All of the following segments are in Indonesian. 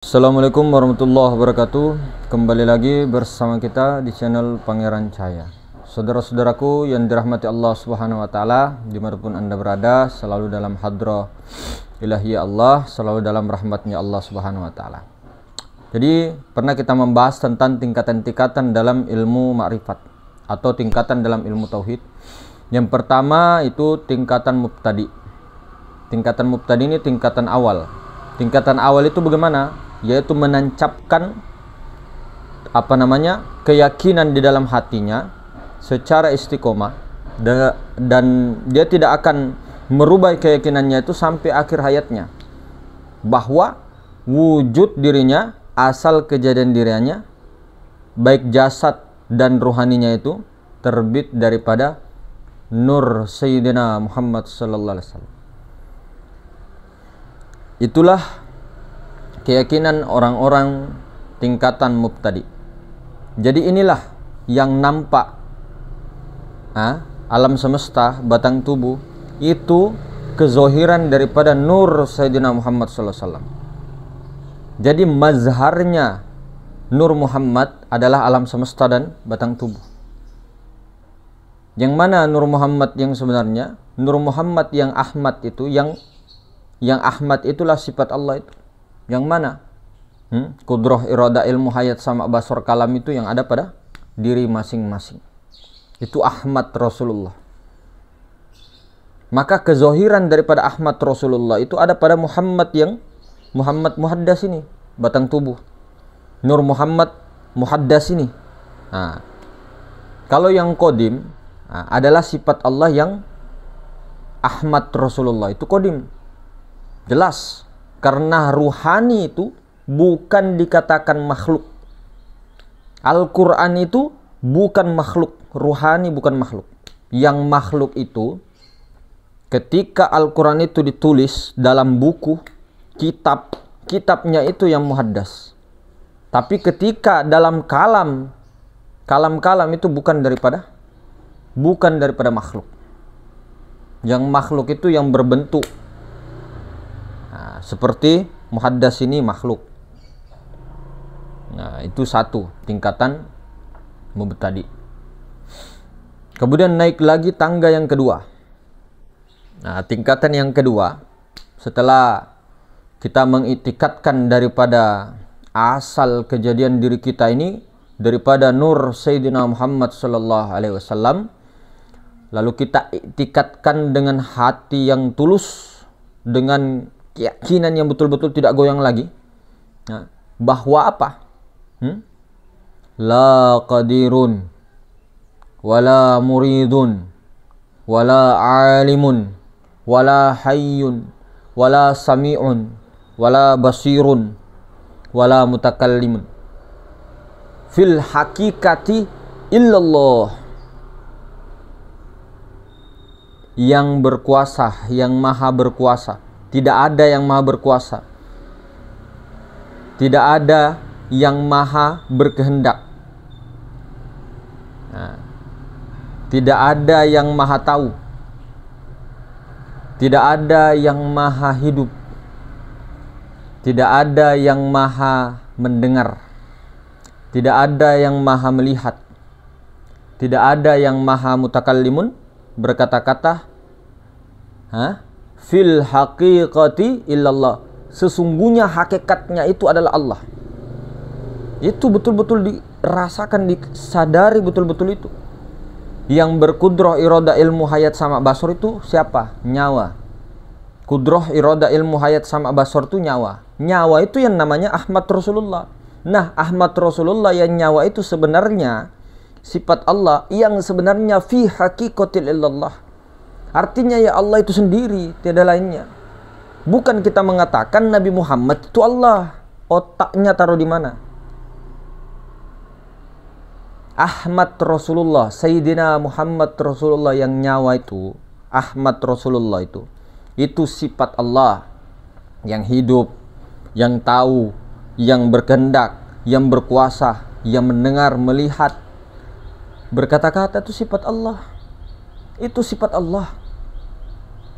Assalamualaikum warahmatullahi wabarakatuh. Kembali lagi bersama kita di channel Pangeran Cahaya. Saudara-saudaraku yang dirahmati Allah Subhanahu wa taala, dimanapun Anda berada, selalu dalam hadrah ilahiyah Allah, selalu dalam rahmatnya Allah Subhanahu wa taala. Jadi, pernah kita membahas tentang tingkatan-tingkatan dalam ilmu ma'rifat atau tingkatan dalam ilmu tauhid. Yang pertama itu tingkatan mubtadi. Tingkatan mubtadi ini tingkatan awal. Tingkatan awal itu bagaimana? Yaitu menancapkan keyakinan di dalam hatinya secara istiqomah, dan dia tidak akan merubah keyakinannya itu sampai akhir hayatnya, bahwa wujud dirinya, asal kejadian dirinya, baik jasad dan ruhaninya itu terbit daripada nur Sayyidina Muhammad sallallahu alaihi wasallam. Itulah keyakinan orang-orang tingkatan mubtadi. Jadi inilah yang nampak alam semesta, batang tubuh itu kezohiran daripada nur Sayyidina Muhammad sallallahu alaihi wasallam. Jadi mazharnya nur Muhammad adalah alam semesta dan batang tubuh. Yang mana nur Muhammad yang sebenarnya? Nur Muhammad yang Ahmad itu, yang Ahmad itulah sifat Allah itu. Yang mana? Kudrah, iradah, ilmu, hayat, sama, basar, kalam itu yang ada pada diri masing-masing. Itu Ahmad Rasulullah. Maka kezohiran daripada Ahmad Rasulullah itu ada pada Muhammad yang Muhammad Muhaddas ini, batang tubuh. Nur Muhammad Muhaddas ini. Kalau yang Qadim adalah sifat Allah yang Ahmad Rasulullah, itu Qadim. Jelas. Karena ruhani itu bukan dikatakan makhluk. Al-Quran itu bukan makhluk. Ruhani bukan makhluk. Yang makhluk itu, ketika Al-Quran itu ditulis dalam buku, kitabnya itu yang muhaddas. Tapi ketika dalam kalam itu bukan daripada makhluk. Yang makhluk itu yang berbentuk. Seperti muhaddas ini makhluk. Itu satu tingkatan mubtadi. Kemudian naik lagi tangga yang kedua. Tingkatan yang kedua, setelah kita mengitikadkan daripada asal kejadian diri kita ini daripada nur Sayyidina Muhammad sallallahu alaihi wasallam, lalu kita itikadkan dengan hati yang tulus, dengan keyakinan yang betul-betul tidak goyang lagi, bahwa apa? La qadirun wala muridun wala alimun wala hayyun wala sami'un wala basirun wala mutakallimun fil hakikati illallah. Yang berkuasa, yang maha berkuasa. Tidak ada yang maha berkuasa. Tidak ada yang maha berkehendak. Tidak ada yang maha tahu. Tidak ada yang maha hidup. Tidak ada yang maha mendengar. Tidak ada yang maha melihat. Tidak ada yang maha mutakallimun, berkata-kata. Fil haqiqati illallah. Sesungguhnya hakikatnya itu adalah Allah. Itu betul-betul dirasakan, disadari betul-betul itu. Yang berkudrah, iradah, ilmu, hayat, sama, basar itu siapa? Nyawa. Kudrah, iradah, ilmu, hayat, sama, basar itu nyawa. Nyawa itu yang namanya Ahmad Rasulullah. Nah, Ahmad Rasulullah yang nyawa itu sebenarnya sifat Allah yang sebenarnya fi haqiqatil illallah. Artinya ya Allah itu sendiri, tiada lainnya. Bukan kita mengatakan Nabi Muhammad itu Allah. Otaknya taruh di mana? Ahmad Rasulullah, Sayyidina Muhammad Rasulullah yang nyawa itu, Ahmad Rasulullah itu sifat Allah yang hidup, yang tahu, yang berkehendak, yang berkuasa, yang mendengar, melihat, berkata-kata, itu sifat Allah. Itu sifat Allah.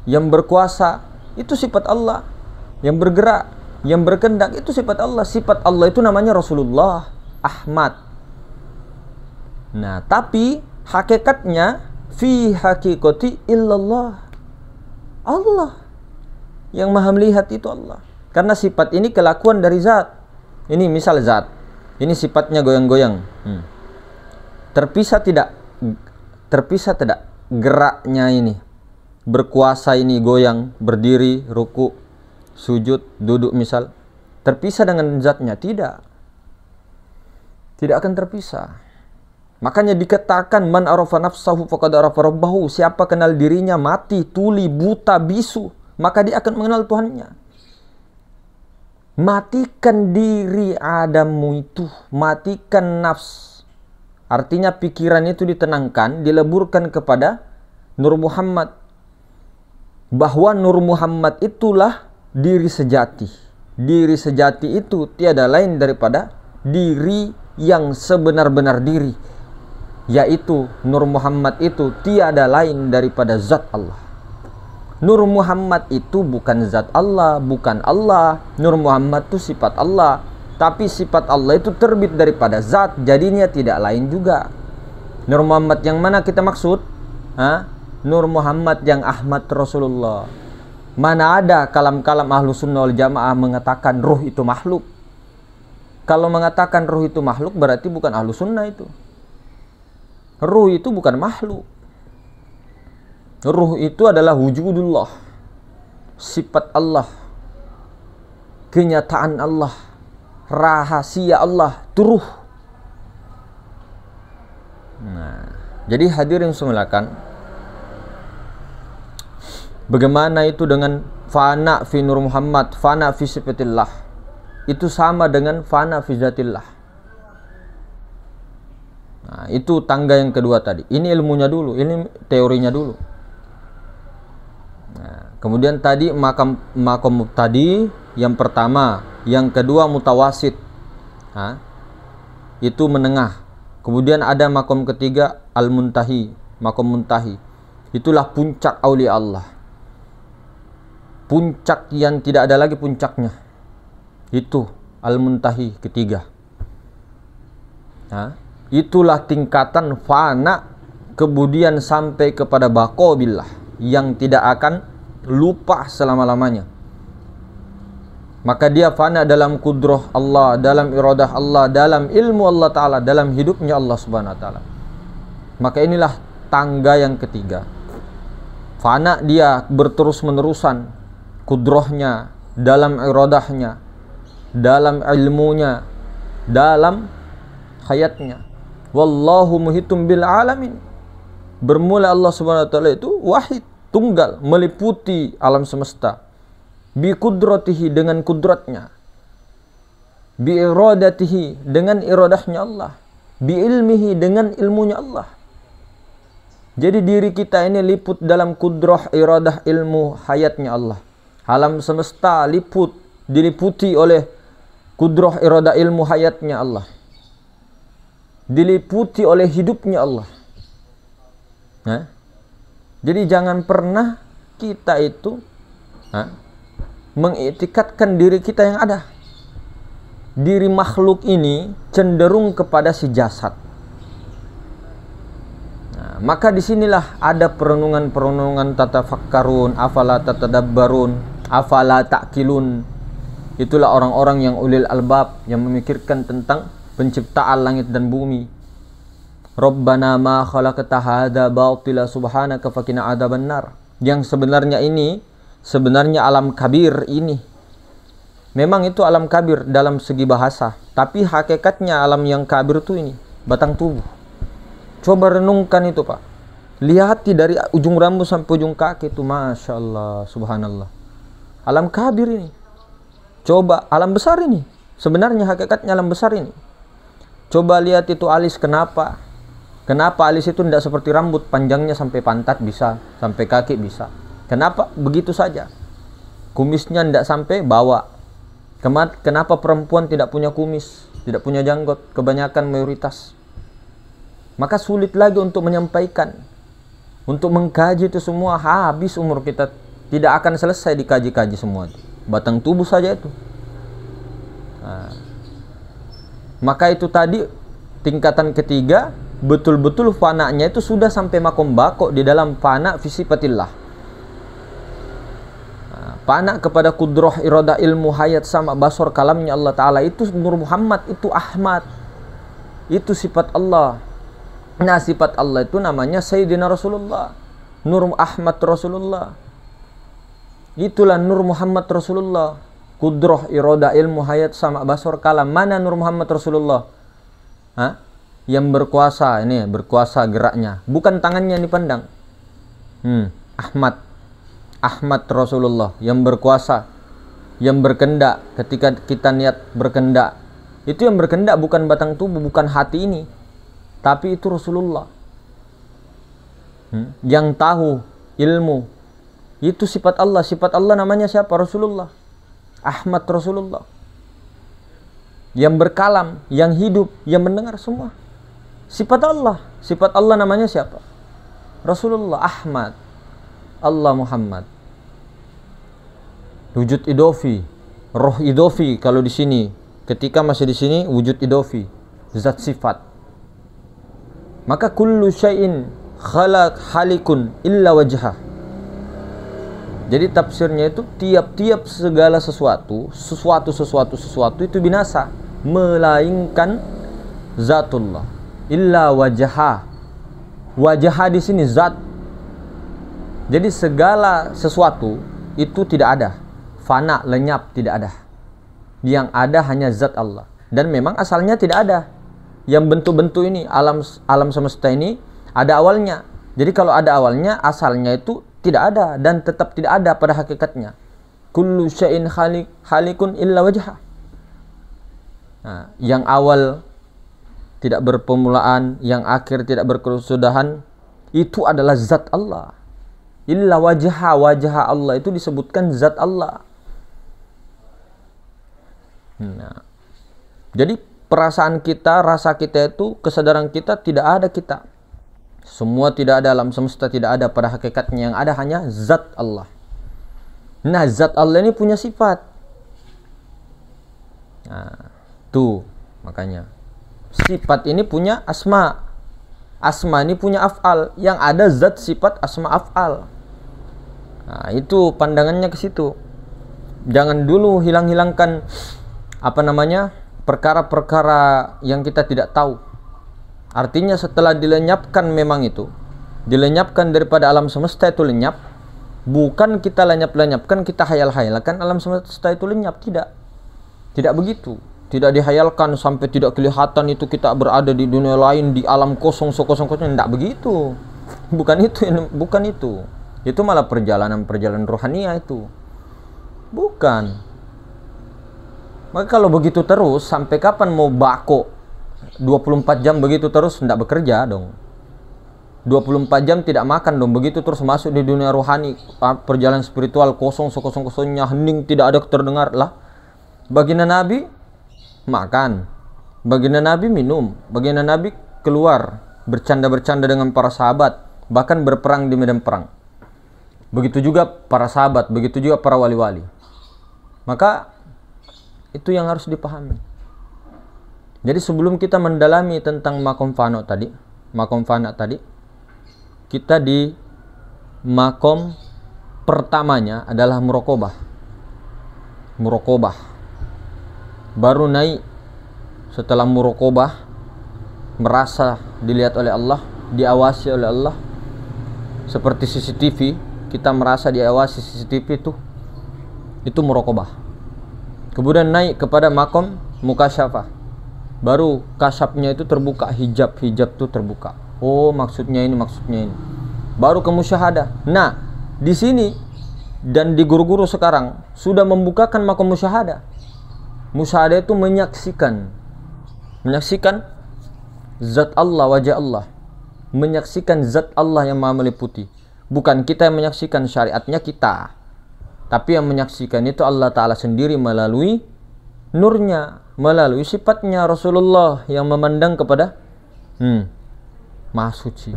Yang berkuasa itu sifat Allah. Yang bergerak yang berkehendak itu sifat Allah. Sifat Allah itu namanya Rasulullah, Ahmad. Nah, tapi hakikatnya fi hakikati illallah. Allah yang maha melihat itu Allah. Karena sifat ini kelakuan dari zat. Ini misal zat. Ini sifatnya goyang-goyang. Terpisah tidak? Terpisah tidak? Geraknya ini. Berkuasa ini goyang, berdiri, ruku, sujud, duduk misal. Terpisah dengan zatnya? Tidak. Tidak akan terpisah. Makanya dikatakan man arafa nafsahu faqad arafa rabbahu. Siapa kenal dirinya mati, tuli, buta, bisu, maka dia akan mengenal Tuhannya. Matikan diri Adammu itu, matikan nafs. Artinya pikiran itu ditenangkan, dileburkan kepada Nur Muhammad. Bahwa Nur Muhammad itulah diri sejati. Diri sejati itu tiada lain daripada diri yang sebenar-benar diri. Yaitu Nur Muhammad itu tiada lain daripada zat Allah. Nur Muhammad itu bukan zat Allah, bukan Allah. Nur Muhammad itu sifat Allah. Tapi sifat Allah itu terbit daripada zat, jadinya tidak lain juga. Nur Muhammad yang mana kita maksud? Nur Muhammad yang Ahmad Rasulullah. Mana ada kalam-kalam ahlu sunnah wal jamaah mengatakan ruh itu makhluk. Kalau mengatakan ruh itu makhluk berarti bukan ahlu sunnah itu. Ruh itu bukan makhluk. Ruh itu adalah wujudullah, sifat Allah, kenyataan Allah, rahasia Allah, itu ruh. Nah, jadi hadirin semulakan, bagaimana itu dengan fana fi Nur Muhammad, fana fi sifatillah? Itu sama dengan fana fi zatillah. Nah, itu tangga yang kedua tadi. Ini ilmunya dulu, ini teorinya dulu. Nah, kemudian tadi makam tadi yang pertama, yang kedua mutawasit. Itu menengah. Kemudian ada makom ketiga al-muntahi, makom muntahi. Itulah puncak aulia Allah. Puncak yang tidak ada lagi puncaknya. Itu al-muntahi ketiga. Itulah tingkatan fana kemudian sampai kepada baqabillah yang tidak akan lupa selama-lamanya. Maka dia fana dalam kudrah Allah, dalam iradah Allah, dalam ilmu Allah Ta'ala, dalam hidupnya Allah Subhanahu Wa Ta'ala. Maka inilah tangga yang ketiga. Fana dia berterus-menerusan kudrahnya, dalam iradahnya, dalam ilmunya, dalam hayatnya. Wallahu muhitum bil alamin. Bermula Allah Subhanahu wa taala itu wahid, tunggal, meliputi alam semesta. Bi kudratihi, dengan kudratnya. Bi iradatihi, dengan iradahnya Allah. Bi ilmihi, dengan ilmunya Allah. Jadi diri kita ini liput dalam kudrah, iradah, ilmu, hayatnya Allah. Alam semesta diliputi oleh kudrah, iradah, ilmu, hayatnya Allah. Diliputi oleh hidupnya Allah. Jadi jangan pernah kita itu mengiktikadkan diri kita yang ada. Diri makhluk ini cenderung kepada si jasad. Maka disinilah ada perenungan-perenungan tatafakkarun, afala tatadabbarun, afala ta'qilun. Itulah orang-orang yang ulil albab, yang memikirkan tentang penciptaan langit dan bumi. Rabbana ma khalaqta hadza batila subhanaka faqina adzabannar. Yang sebenarnya alam kabir ini. Memang itu alam kabir dalam segi bahasa, tapi hakikatnya alam yang kabir itu ini, batang tubuh. Coba renungkan itu, Pak. Lihati dari ujung rambut sampai ujung kaki itu, Masya Allah, Subhanallah. Alam kabir ini. Coba alam besar ini. Sebenarnya hakikatnya alam besar ini. Coba lihat itu alis, kenapa? Kenapa alis itu tidak seperti rambut, panjangnya sampai pantat bisa, sampai kaki bisa. Kenapa? Begitu saja. Kumisnya tidak sampai bawah. Kenapa perempuan tidak punya kumis, tidak punya janggot, kebanyakan mayoritas? Maka sulit lagi untuk menyampaikan, untuk mengkaji itu semua. Habis umur kita, tidak akan selesai dikaji-kaji semua. Batang tubuh saja itu. Nah, maka itu tadi tingkatan ketiga, betul-betul fananya itu sudah sampai makom bako di dalam fana fi sifatillah. Nah, fana kepada kudroh, iroda, ilmu, hayat, sama, basor, kalamnya Allah Ta'ala. Itu Nur Muhammad, itu Ahmad, itu sifat Allah. Nah, sifat Allah itu namanya Sayyidina Rasulullah, Nur Ahmad Rasulullah. Itulah Nur Muhammad Rasulullah. Kudroh, iroda, ilmu, hayat, sama, basor, kalam. Mana Nur Muhammad Rasulullah? Hah? Yang berkuasa, ini berkuasa geraknya, bukan tangannya yang dipandang. Ahmad Rasulullah yang berkuasa, yang berkendak. Ketika kita niat berkendak, itu yang berkendak bukan batang tubuh, bukan hati ini, tapi itu Rasulullah. Yang tahu ilmu, itu sifat Allah. Sifat Allah namanya siapa? Rasulullah, Ahmad Rasulullah. Yang berkalam, yang hidup, yang mendengar, semua sifat Allah. Sifat Allah namanya siapa? Rasulullah, Ahmad, Allah Muhammad. Wujud idofi, roh idofi. Kalau di sini, ketika masih di sini, wujud idofi, zat sifat. Maka kullu syai'in khalaq halikun illa wajhah. Jadi tafsirnya itu tiap-tiap segala sesuatu itu binasa, melainkan zatullah. Illa wajha. Wajha di sini zat. Jadi segala sesuatu itu tidak ada, fana, lenyap, tidak ada. Yang ada hanya zat Allah. Dan memang asalnya tidak ada. Yang bentuk-bentuk ini, alam semesta ini ada awalnya. Jadi kalau ada awalnya, asalnya itu tidak ada dan tetap tidak ada pada hakikatnya. Kullu syai'in halikun illa wajha. Nah, yang awal tidak berpermulaan, yang akhir tidak berkesudahan, itu adalah zat Allah. Illa wajha, wajah Allah itu disebutkan zat Allah. Nah, jadi perasaan kita, rasa kita itu, kesadaran kita, tidak ada kita. Semua tidak ada, alam semesta tidak ada pada hakikatnya. Yang ada hanya zat Allah. Nah, zat Allah ini punya sifat. Nah, tuh makanya sifat ini punya asma. Asma ini punya af'al. Yang ada zat, sifat, asma, af'al. Nah, itu pandangannya ke situ. Jangan dulu hilangkan perkara-perkara yang kita tidak tahu. Artinya setelah dilenyapkan, memang itu dilenyapkan daripada alam semesta itu lenyap. Bukan kita lenyapkan, kita hayal-hayalkan alam semesta itu lenyap. Tidak begitu. Tidak dihayalkan sampai tidak kelihatan itu kita berada di dunia lain, di alam kosong, sekosong-kosong. Tidak begitu. Bukan itu. Itu malah perjalanan rohania itu. Bukan. Maka kalau begitu terus, sampai kapan mau bako? 24 jam begitu terus, tidak bekerja dong. 24 jam tidak makan dong. Begitu terus masuk di dunia rohani, perjalanan spiritual kosong, sekosong-kosongnya, hening, tidak ada terdengar lah. Baginda Nabi makan, baginda Nabi minum, baginda Nabi keluar bercanda-bercanda dengan para sahabat, bahkan berperang di medan perang. Begitu juga para sahabat, begitu juga para wali-wali. Maka itu yang harus dipahami. Jadi sebelum kita mendalami tentang makom fana tadi, kita di makom pertamanya adalah muraqabah. Baru naik setelah muraqabah, merasa dilihat oleh Allah, diawasi oleh Allah. Seperti CCTV, kita merasa diawasi CCTV itu muraqabah. Kemudian naik kepada makom mukasyafah. Baru kasyafnya itu terbuka, hijab itu terbuka. Oh, maksudnya ini. Baru ke musyahadah. Nah, di sini dan di guru-guru sekarang sudah membukakan makom musyahadah. Musyahadah itu menyaksikan zat Allah, wajah Allah. Menyaksikan zat Allah yang Maha meliputi. Bukan kita yang menyaksikan, syariatnya kita. Tapi yang menyaksikan itu Allah Ta'ala sendiri melalui nurnya, melalui sifatnya Rasulullah yang memandang kepada Maha Suci.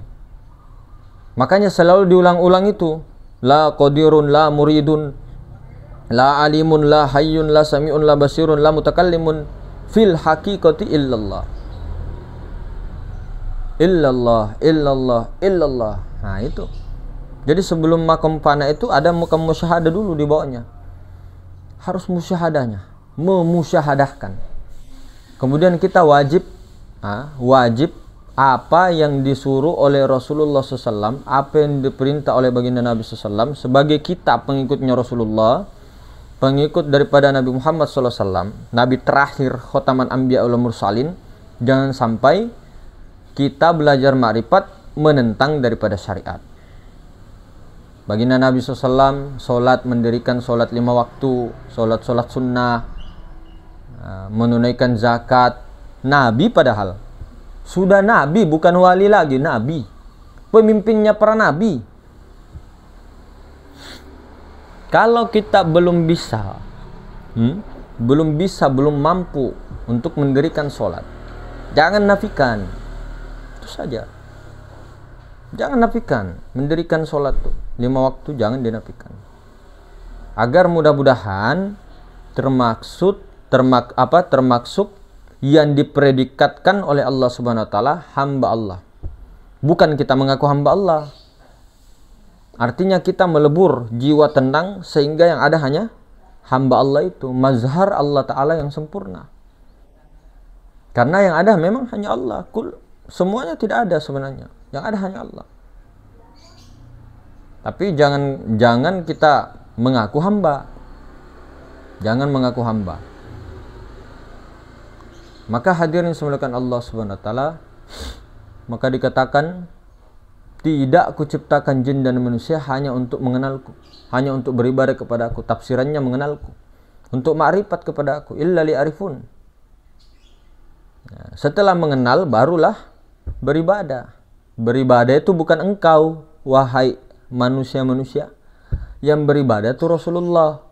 Makanya selalu diulang-ulang itu, la qadirun la muridun. La alimun, la hayyun, la sami'un, la basirun, la mutakallimun fil haqiqati illallah. Illallah, illallah, illallah. Nah itu. Jadi sebelum makam fana itu ada makam musyahadah dulu di bawahnya. Harus musyahadahnya, memusyahadahkan. Kemudian kita wajib apa yang disuruh oleh Rasulullah SAW, apa yang diperintah oleh baginda Nabi SAW sebagai kita pengikutnya Rasulullah, pengikut daripada Nabi Muhammad SAW, Nabi terakhir khotaman anbiya wal mursalin. Jangan sampai kita belajar ma'rifat menentang daripada syariat. Baginda Nabi SAW solat, mendirikan solat 5 waktu, solat sunnah, menunaikan zakat. Nabi padahal sudah nabi, bukan wali lagi, nabi, pemimpinnya para nabi. Kalau kita belum belum mampu untuk mendirikan solat, jangan nafikan. Itu saja. Jangan nafikan mendirikan solat tuh 5 waktu, jangan dinafikan. Agar mudah-mudahan termaksud yang dipredikatkan oleh Allah Subhanahu wa taala hamba Allah. Bukan kita mengaku hamba Allah. Artinya kita melebur jiwa tenang sehingga yang ada hanya hamba Allah itu, mazhar Allah taala yang sempurna. Karena yang ada memang hanya Allah. Semuanya tidak ada sebenarnya. Yang ada hanya Allah. Tapi jangan kita mengaku hamba. Jangan mengaku hamba. Maka hadirin semuliakan Allah Subhanahu wa taala, maka dikatakan, tidak aku ciptakan jin dan manusia hanya untuk mengenalku, hanya untuk beribadah kepada aku. Tafsirannya mengenalku, untuk ma'rifat kepada aku, illa li'arifun. Nah, setelah mengenal barulah beribadah. Beribadah itu bukan engkau, wahai manusia-manusia. Yang beribadah itu Rasulullah,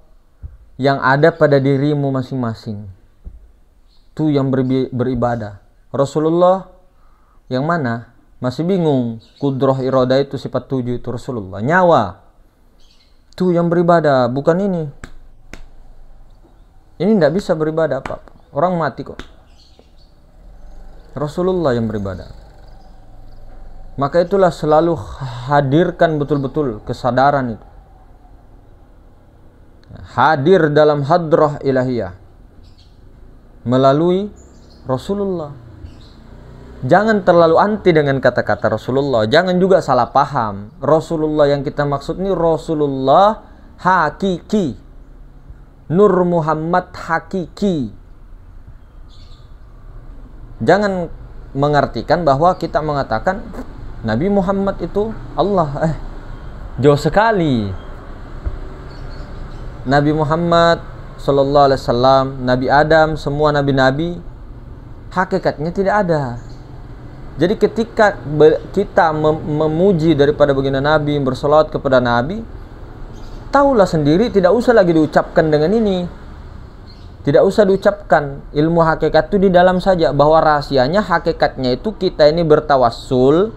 yang ada pada dirimu masing-masing. Itu yang beribadah. Rasulullah yang mana? Masih bingung. Kudroh iroda itu sifat 7 itu Rasulullah. Nyawa itu yang beribadah, bukan ini. Ini tidak bisa beribadah apa-apa. Orang mati kok. Rasulullah yang beribadah. Maka itulah selalu hadirkan betul-betul kesadaran itu. Hadir dalam hadrah ilahiyah melalui Rasulullah. Jangan terlalu anti dengan kata-kata Rasulullah. Jangan juga salah paham. Rasulullah yang kita maksud ini Rasulullah hakiki, Nur Muhammad hakiki. Jangan mengartikan bahwa kita mengatakan Nabi Muhammad itu Allah. Jauh sekali. Nabi Muhammad Sallallahu Alaihi Wasallam, Nabi Adam, semua nabi-nabi hakikatnya tidak ada. Jadi ketika kita memuji daripada baginda Nabi, bersolawat kepada Nabi, tahulah sendiri, tidak usah lagi diucapkan dengan ini. Tidak usah diucapkan. Ilmu hakikat itu di dalam saja. Bahwa rahasianya, hakikatnya itu kita ini bertawassul.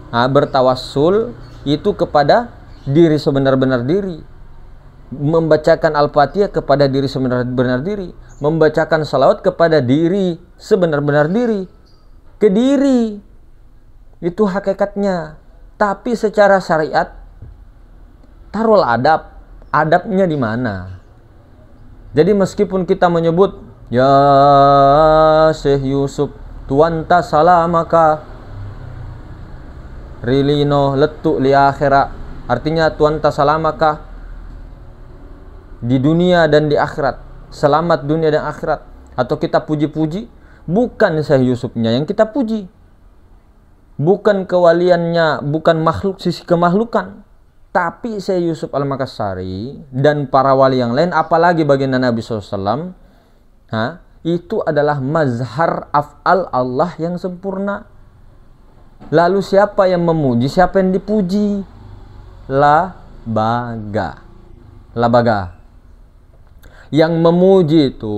Bertawassul itu kepada diri sebenar-benar diri. Membacakan Al-Fatihah kepada diri sebenar-benar diri. Membacakan salawat kepada diri sebenar-benar diri. Ke diri. Itu hakikatnya. Tapi secara syariat, taruhlah adab. Adabnya di mana? Jadi meskipun kita menyebut ya Syekh Yusuf tuanta salamaka rilino letu li akhirat, artinya tuanta salamaka di dunia dan di akhirat, selamat dunia dan akhirat. Atau kita puji-puji, bukan Syekh Yusufnya yang kita puji, bukan kewaliannya, bukan makhluk, sisi kemakhlukan, tapi Syekh Yusuf Al-Makassari dan para wali yang lain, apalagi baginda Nabi SAW, itu adalah mazhar af'al Allah yang sempurna. Lalu siapa yang memuji, siapa yang dipuji? Labaga. Yang memuji itu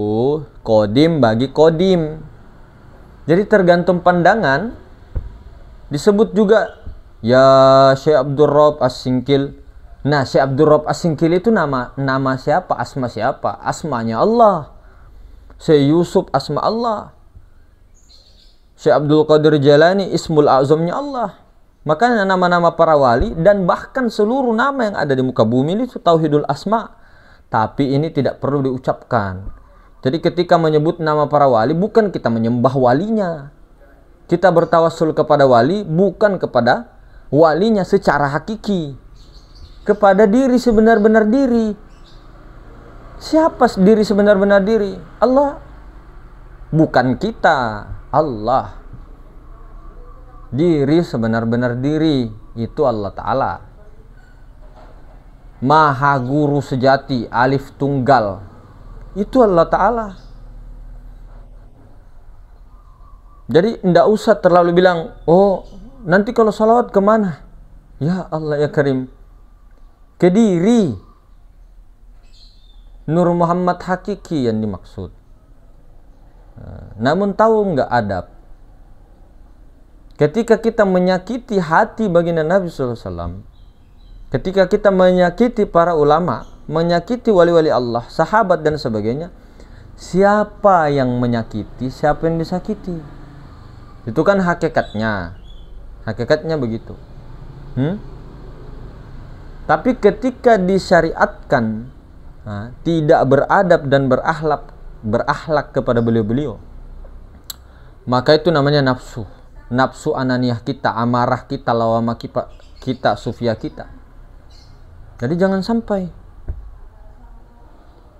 kodim bagi kodim. Jadi tergantung pandangan. Disebut juga ya Syekh Abdul Rabb As-Singkil, Nah, Syekh Abdul Rabb As-Singkili itu nama siapa? Asma siapa? Asmanya Allah. Syekh Yusuf asma Allah. Syekh Abdul Qadir Jalani ismul azamnya Allah. Makanya nama-nama para wali dan bahkan seluruh nama yang ada di muka bumi itu tauhidul asma. Tapi ini tidak perlu diucapkan. Jadi ketika menyebut nama para wali, bukan kita menyembah walinya. Kita bertawassul kepada wali bukan kepada walinya secara hakiki. Kepada diri sebenar-benar diri. Siapa diri sebenar-benar diri? Allah. Bukan kita, Allah. Diri sebenar-benar diri itu Allah Ta'ala. Maha guru sejati, alif tunggal, itu Allah Ta'ala. Jadi tidak usah terlalu bilang, oh nanti kalau salawat kemana? Ya Allah ya Karim, ke diri Nur Muhammad hakiki yang dimaksud. Namun tahu nggak adab? Ketika kita menyakiti hati baginda Nabi SAW, ketika kita menyakiti para ulama, menyakiti wali-wali Allah, sahabat dan sebagainya, siapa yang menyakiti, siapa yang disakiti? Itu kan hakikatnya. Hakikatnya begitu. Tapi ketika disyariatkan tidak beradab dan berakhlak kepada beliau-beliau, maka itu namanya nafsu. Nafsu ananiyah kita, amarah kita, lawama kita, sufia kita. Jadi jangan sampai.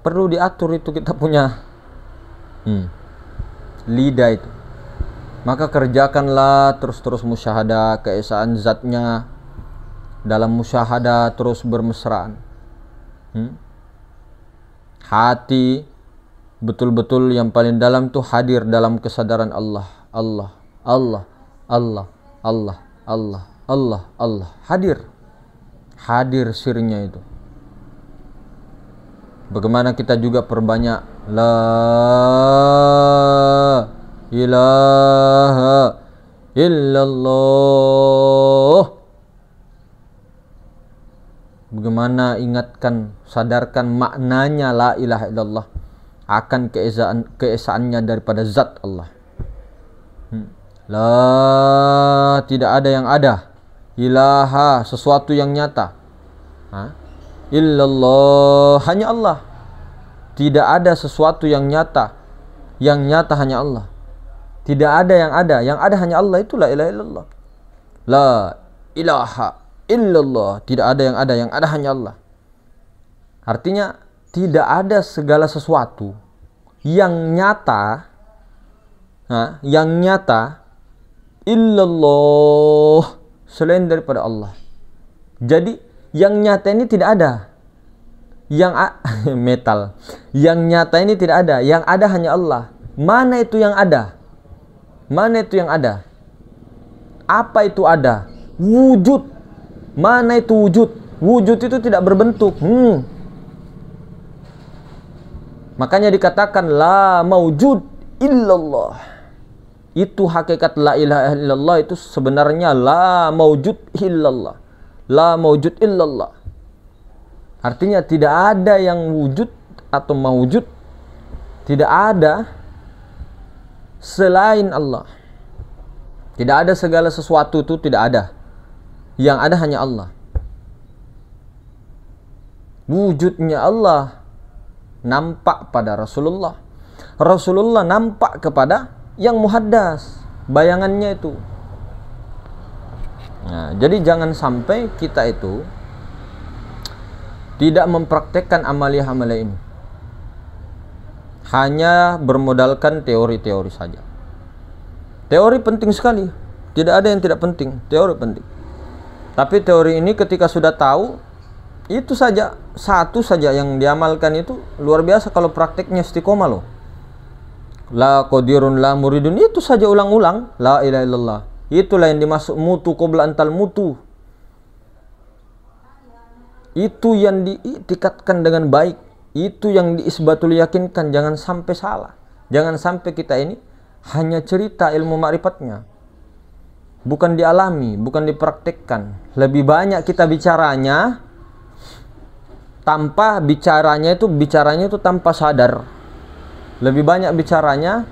Perlu diatur itu kita punya lidah itu. Maka kerjakanlah terus-terus musyahadah keesaan zatnya. Dalam musyahadah terus bermesraan. Hati betul-betul yang paling dalam tuh hadir dalam kesadaran Allah. Allah, Allah, Allah, Allah, Allah, Allah, Allah. Hadir sirnya itu. Bagaimana kita juga perbanyak la ilaha illallah. Bagaimana ingatkan, sadarkan maknanya la ilaha illallah, akan keesaannya daripada zat Allah. La, tidak ada yang ada. Ilaha, sesuatu yang nyata. Illallah, hanya Allah. Tidak ada sesuatu yang nyata. Yang nyata hanya Allah. Tidak ada yang ada hanya Allah. Itu la ilaha illallah. La ilaha illallah, tidak ada yang ada hanya Allah. Artinya tidak ada segala sesuatu yang nyata, illallah, selain daripada Allah. Jadi yang nyata ini tidak ada. Metal. Yang nyata ini tidak ada. Yang ada hanya Allah. Mana itu yang ada? Mana itu yang ada? Apa itu ada? Wujud. Mana itu wujud? Wujud itu tidak berbentuk. Makanya dikatakan la maujud illallah. Itu hakikat la ilaha illallah, itu sebenarnya la maujud illallah. La maujud illallah. Artinya tidak ada yang wujud atau maujud, tidak ada selain Allah. Tidak ada segala sesuatu itu, tidak ada. Yang ada hanya Allah. Wujudnya Allah nampak pada Rasulullah. Rasulullah nampak kepada yang muhaddas, bayangannya itu. Nah, jadi jangan sampai kita itu tidak mempraktekkan amalia-amalia ini. Hanya bermodalkan teori-teori saja. Teori penting sekali. Tidak ada yang tidak penting. Teori penting. Tapi teori ini ketika sudah tahu, itu saja, satu saja yang diamalkan itu luar biasa kalau prakteknya istiqomah loh. La qadirun la muridun, itu saja ulang-ulang la ilaha illallah. Itulah yang dimaksud mutu qabla antal mutu. Itu yang diikatkan dengan baik. Itu yang diisbatul yakinkan. Jangan sampai salah. Jangan sampai kita ini hanya cerita ilmu ma'rifatnya, bukan dialami, bukan dipraktekkan. Lebih banyak kita bicaranya, tanpa bicaranya itu tanpa sadar. Lebih banyak bicaranya,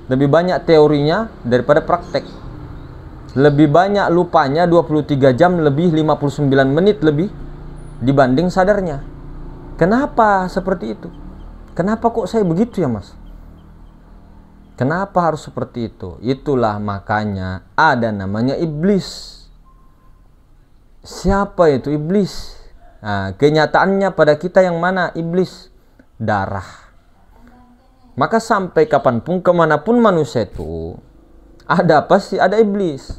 lebih banyak teorinya daripada praktek. Lebih banyak lupanya 23 jam lebih 59 menit lebih dibanding sadarnya. Kenapa seperti itu? Kenapa kok saya begitu ya Mas? Kenapa harus seperti itu? Itulah makanya ada namanya iblis. Siapa itu iblis? Nah, kenyataannya pada kita yang mana iblis? Darah. Maka sampai kapanpun, kemanapun manusia itu ada apa sih? Ada iblis.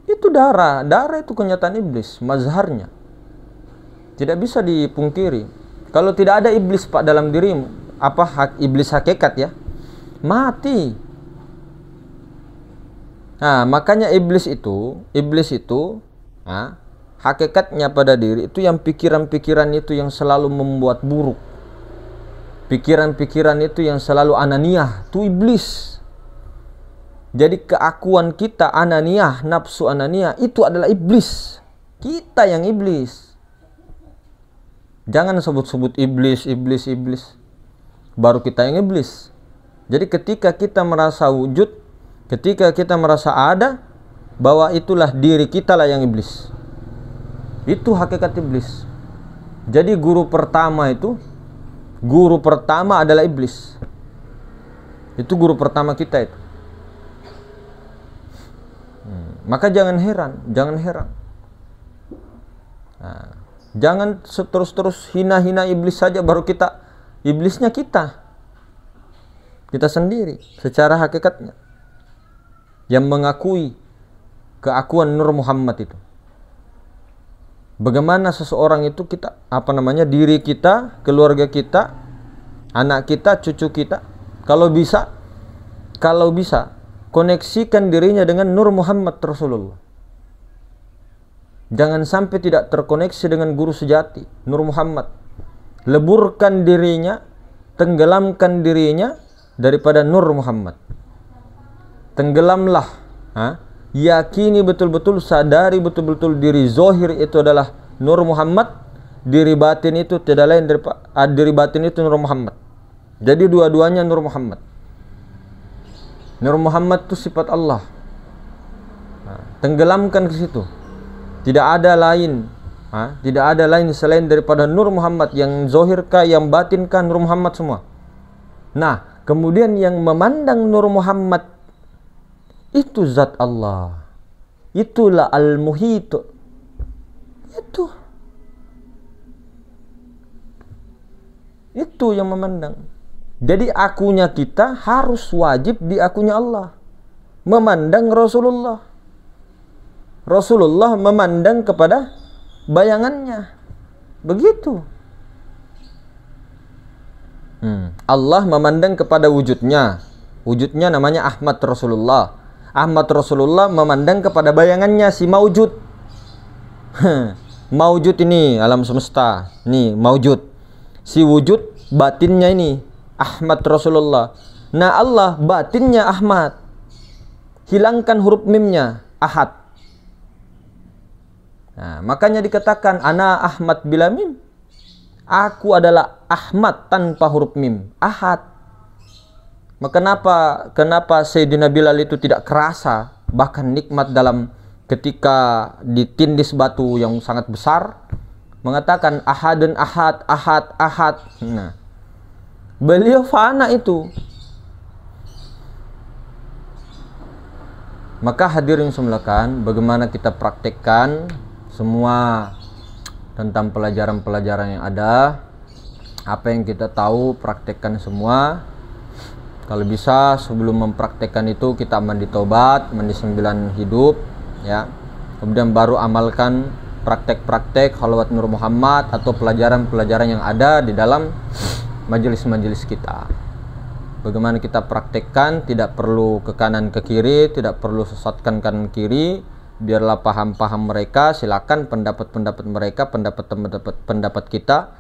Itu darah. Darah itu kenyataan iblis, mazharnya. Tidak bisa dipungkiri. Kalau tidak ada iblis Pak dalam dirimu, iblis hakikat ya, mati. Nah, makanya iblis itu hakikatnya pada diri itu yang pikiran-pikiran itu yang selalu membuat buruk. Pikiran-pikiran itu yang selalu ananiah, itu iblis. Jadi keakuan kita ananiah, nafsu ananiah itu adalah iblis. Kita yang iblis. Jangan sebut-sebut iblis, baru kita yang iblis. Jadi ketika kita merasa wujud, ketika kita merasa ada, bahwa itulah diri kita lah yang iblis. Itu hakikat iblis. Jadi guru pertama adalah iblis. Itu guru pertama kita itu. Maka jangan heran. Nah, jangan terus hina-hina iblis saja, baru iblisnya kita sendiri secara hakikatnya yang mengakui keakuan Nur Muhammad itu. Bagaimana seseorang itu diri kita, keluarga kita, anak kita, cucu kita, kalau bisa koneksikan dirinya dengan Nur Muhammad Rasulullah. Jangan sampai tidak terkoneksi dengan guru sejati, Nur Muhammad. Leburkan dirinya, tenggelamkan dirinya daripada Nur Muhammad. Tenggelamlah. Yakini betul-betul, sadari betul-betul diri zahir itu adalah Nur Muhammad. Diri batin itu tidak lain daripada diri batin itu Nur Muhammad. Jadi dua-duanya Nur Muhammad. Nur Muhammad itu sifat Allah. Tenggelamkan ke situ. Tidak ada lain selain daripada Nur Muhammad, yang zahirkah, yang batinkah, Nur Muhammad semua. Nah, kemudian yang memandang Nur Muhammad itu zat Allah. Itulah Al-Muhit. Itu yang memandang. Jadi akunya kita harus wajib di akunya Allah. Memandang Rasulullah. Rasulullah memandang kepada bayangannya. Begitu. Allah memandang kepada wujudnya. Wujudnya namanya Ahmad Rasulullah. Ahmad Rasulullah memandang kepada bayangannya si maujud. Maujud ini alam semesta. Nih maujud. Si wujud batinnya ini Ahmad Rasulullah. Nah, Allah batinnya Ahmad. Hilangkan huruf mimnya, Ahad. Nah, makanya dikatakan ana Ahmad bila mim. Aku adalah Ahmad tanpa huruf mim, Ahad. Maka kenapa Sayyidina Bilal itu tidak kerasa, bahkan nikmat dalam ketika ditindis batu yang sangat besar, mengatakan ahadun ahad, ahad, ahad. Nah, beliau fana itu. Maka hadirin semulakan, bagaimana kita praktekkan semua tentang pelajaran-pelajaran yang ada, apa yang kita tahu praktekkan semua. Kalau bisa sebelum mempraktekkan itu kita mandi taubat, mandi 9 hidup, ya. Kemudian baru amalkan praktek-praktek khalwat Nur Muhammad atau pelajaran-pelajaran yang ada di dalam majelis-majelis kita. Bagaimana kita praktekkan, tidak perlu ke kanan ke kiri, tidak perlu sesatkan kanan kiri, biarlah paham-paham mereka, silakan pendapat-pendapat mereka, pendapat kita.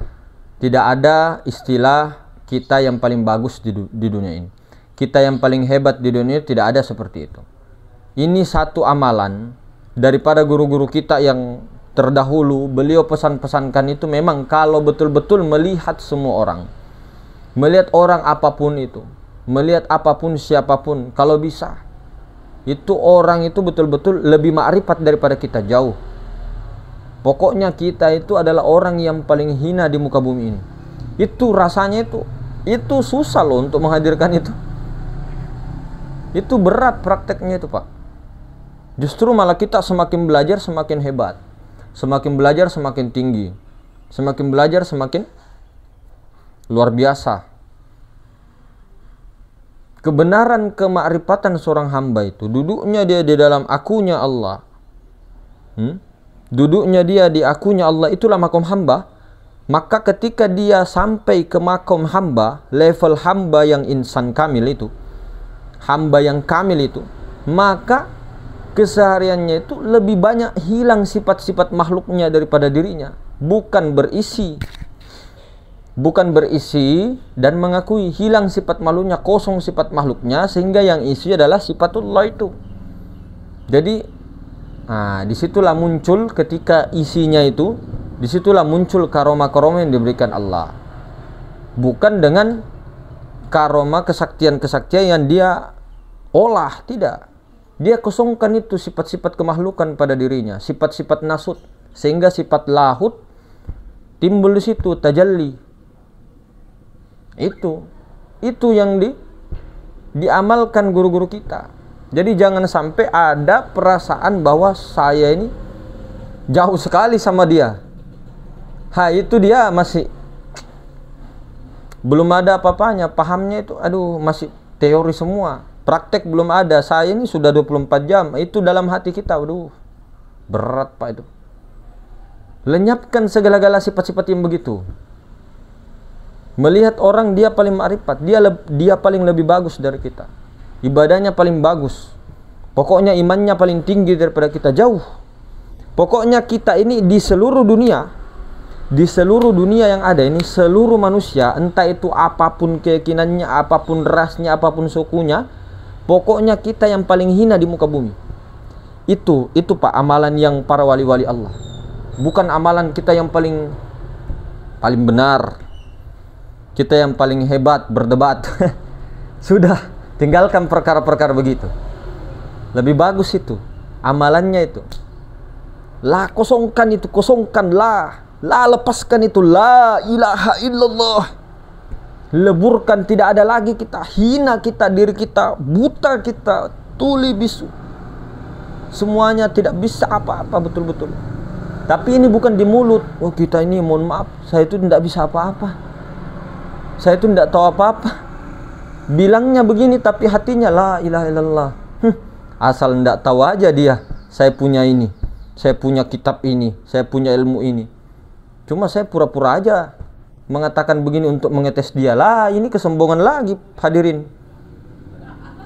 Tidak ada istilah kita yang paling bagus di dunia ini, kita yang paling hebat di dunia ini, tidak ada seperti itu. Ini satu amalan daripada guru-guru kita yang terdahulu beliau pesan-pesankan itu memang kalau betul-betul melihat semua orang, melihat orang apapun itu, melihat apapun siapapun, kalau bisa itu orang itu betul-betul lebih ma'rifat daripada kita jauh. Pokoknya kita itu adalah orang yang paling hina di muka bumi ini. Itu rasanya itu susah loh untuk menghadirkan itu. Itu berat prakteknya itu, Pak. Justru malah kita semakin belajar semakin hebat. Semakin belajar semakin tinggi. Semakin belajar semakin luar biasa. Kebenaran kemakrifatan seorang hamba itu, duduknya dia di dalam akunya Allah. Duduknya dia di akunya Allah, itulah makom hamba. Maka ketika dia sampai ke makom hamba, level hamba yang insan kamil itu, hamba yang kamil itu, maka kesehariannya itu lebih banyak hilang sifat-sifat makhluknya daripada dirinya. Bukan berisi dan mengakui, hilang sifat makhluknya, kosong sifat makhluknya, sehingga yang isi adalah sifatullah itu. Jadi disitulah muncul, ketika isinya itu, disitulah muncul karomah-karomah yang diberikan Allah. Bukan dengan karomah kesaktian-kesaktian yang dia olah, tidak. Dia kosongkan itu sifat-sifat kemakhlukan pada dirinya, sifat-sifat nasut, sehingga sifat lahut timbul di situ, tajalli. Itu yang diamalkan guru-guru kita. Jadi jangan sampai ada perasaan bahwa saya ini jauh sekali sama dia. Itu dia masih belum ada apa-apanya, pahamnya itu masih teori semua. Praktek belum ada. Saya ini sudah 24 jam. Itu dalam hati kita. Berat, Pak, itu. Lenyapkan segala-gala sifat-sifat yang begitu. Melihat orang dia paling ma'rifat, dia paling lebih bagus dari kita. Ibadahnya paling bagus. Pokoknya imannya paling tinggi daripada kita, jauh. Pokoknya kita ini di seluruh dunia yang ada ini, seluruh manusia, entah itu apapun keyakinannya, apapun rasnya, apapun sukunya, pokoknya kita yang paling hina di muka bumi. Itu Pak, amalan yang para wali-wali Allah. Bukan amalan kita yang paling benar, kita yang paling hebat berdebat. Sudah, tinggalkan perkara-perkara begitu. Lebih bagus itu amalannya itu. Kosongkan itu, kosongkan lepaskan itu, la ilaha illallah. Leburkan, tidak ada lagi kita, hina kita, diri kita, buta kita, tuli bisu. Semuanya tidak bisa apa-apa betul-betul. Tapi ini bukan di mulut. Kita ini, mohon maaf, saya itu tidak bisa apa-apa. Saya itu tidak tahu apa-apa. Bilangnya begini tapi hatinya la ilaha illallah. Asal tidak tahu aja dia, saya punya ini, saya punya kitab ini, saya punya ilmu ini. Cuma saya pura-pura aja mengatakan begini untuk mengetes dia. Ini kesombongan lagi, hadirin.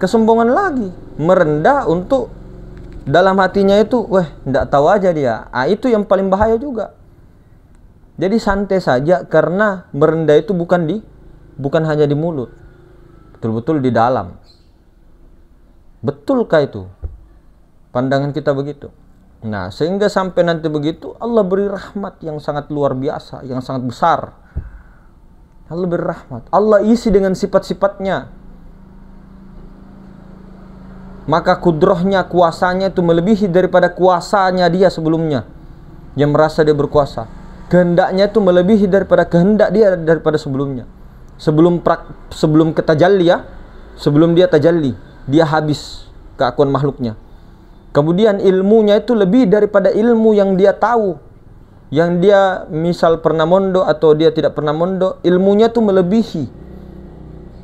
Kesombongan lagi, merendah untuk dalam hatinya itu, tidak tahu aja dia. Itu yang paling bahaya juga. Jadi santai saja, karena merendah itu bukan hanya di mulut, betul-betul di dalam. Betulkah itu pandangan kita begitu? Nah, sehingga sampai nanti begitu, Allah beri rahmat yang sangat luar biasa, yang sangat besar. Allah beri rahmat, Allah isi dengan sifat-sifatnya. Maka kudrohnya, kuasanya itu melebihi daripada kuasanya dia sebelumnya, yang merasa dia berkuasa. Kehendaknya itu melebihi daripada kehendak dia daripada sebelumnya. Sebelum ketajalli, sebelum dia tajalli, dia habis keakuan makhluknya. Kemudian ilmunya itu lebih daripada ilmu yang dia tahu. Yang dia misal pernah mondok atau dia tidak pernah mondok, ilmunya itu melebihi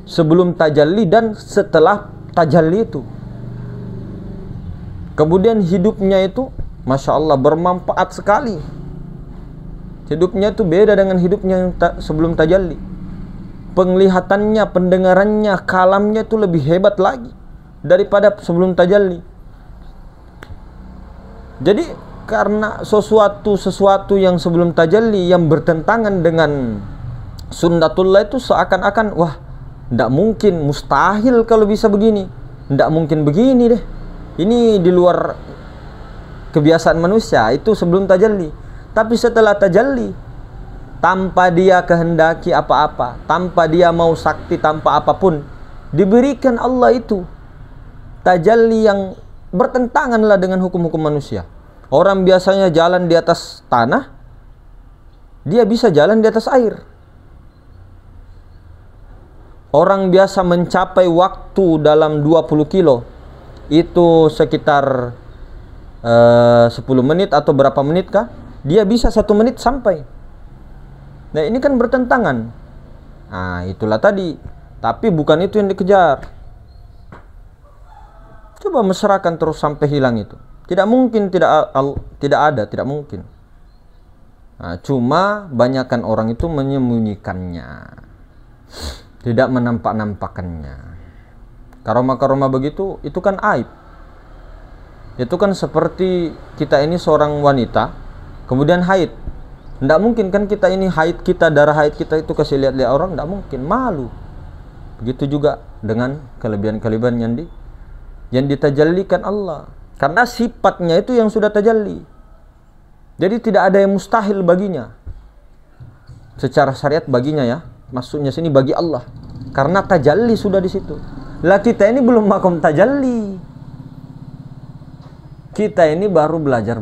sebelum tajalli dan setelah tajalli itu. Kemudian hidupnya itu, Masya Allah, bermanfaat sekali. Hidupnya itu beda dengan hidupnya yang sebelum tajalli. Penglihatannya, pendengarannya, kalamnya itu lebih hebat lagi daripada sebelum tajalli. Jadi karena sesuatu yang sebelum tajalli yang bertentangan dengan sunnatullah itu seakan-akan tidak mungkin, mustahil kalau bisa begini, tidak mungkin begini deh. Ini di luar kebiasaan manusia itu sebelum tajalli. Tapi setelah tajalli, tanpa dia kehendaki apa-apa, tanpa dia mau sakti, tanpa apapun, diberikan Allah itu tajalli yang bertentanganlah dengan hukum-hukum manusia. Orang biasanya jalan di atas tanah, dia bisa jalan di atas air. Orang biasa mencapai waktu dalam 20 kilo itu sekitar 10 menit atau berapa menit kah? Dia bisa 1 menit sampai. Nah ini kan bertentangan. Nah itulah tadi. Tapi bukan itu yang dikejar. Coba mesrakan terus sampai hilang itu. Tidak mungkin tidak ada, tidak mungkin. Nah, cuma banyakkan orang itu menyembunyikannya, tidak menampak-nampakannya. Karoma-karoma begitu, itu kan aib. Itu kan seperti kita ini seorang wanita, kemudian haid. Tidak mungkin kan kita ini haid kita, darah haid kita itu kasih lihat-lihat orang, tidak mungkin, malu. Begitu juga dengan kelebihan-kelebihan yang ditajallikan Allah. Karena sifatnya itu yang sudah tajalli. Jadi tidak ada yang mustahil baginya. Secara syariat baginya ya. Maksudnya sini bagi Allah. Karena tajalli sudah di situ. Lah kita ini belum makom tajalli. Kita ini baru belajar.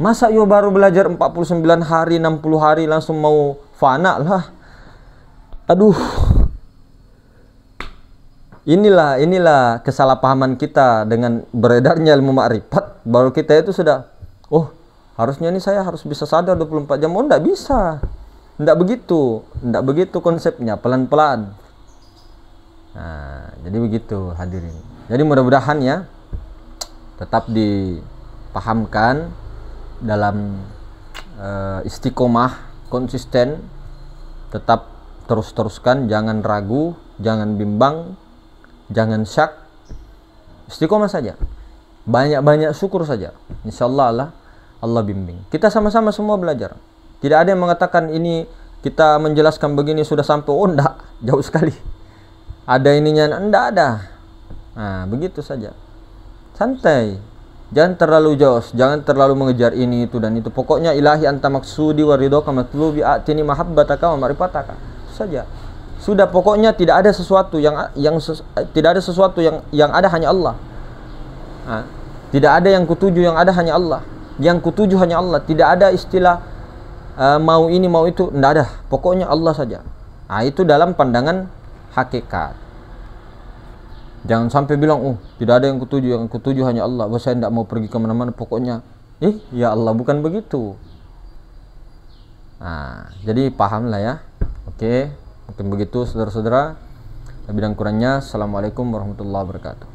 Masa yo baru belajar 49 hari, 60 hari langsung mau fana lah. Aduh. Inilah kesalahpahaman kita dengan beredarnya ilmu ma'rifat. Baru kita itu sudah, oh harusnya ini saya harus bisa sadar 24 jam. Oh enggak bisa. Enggak begitu konsepnya, pelan-pelan. Nah, jadi begitu hadirin. Jadi mudah-mudahan ya tetap dipahamkan dalam istiqomah, konsisten, tetap terus-teruskan, jangan ragu, jangan bimbang, jangan syak, istiqomah saja, banyak-banyak syukur saja. Insyaallah Allah bimbing. Kita sama-sama semua belajar. Tidak ada yang mengatakan ini kita menjelaskan begini sudah sampai. Oh enggak, jauh sekali. Ada ininya, enggak ada. Nah begitu saja, santai, jangan terlalu jauh, jangan terlalu mengejar ini itu dan itu. Pokoknya ilahi anta maksudi wa ridhoka matlubi atini mahabbataka wa ma'rifataka, saja. Sudah, pokoknya tidak ada sesuatu yang ada hanya Allah. Nah, tidak ada yang kutuju yang ada hanya Allah. Yang kutuju hanya Allah. Tidak ada istilah mau ini mau itu, tidak ada. Pokoknya Allah saja. Nah, itu dalam pandangan hakikat. Jangan sampai bilang, oh tidak ada yang kutuju hanya Allah. Bahwa saya tidak mau pergi kemana-mana. Pokoknya, ya Allah, bukan begitu. Nah, jadi pahamlah ya. Oke. Mungkin begitu saudara-saudara. Lebih dan kurangnya, assalamualaikum warahmatullahi wabarakatuh.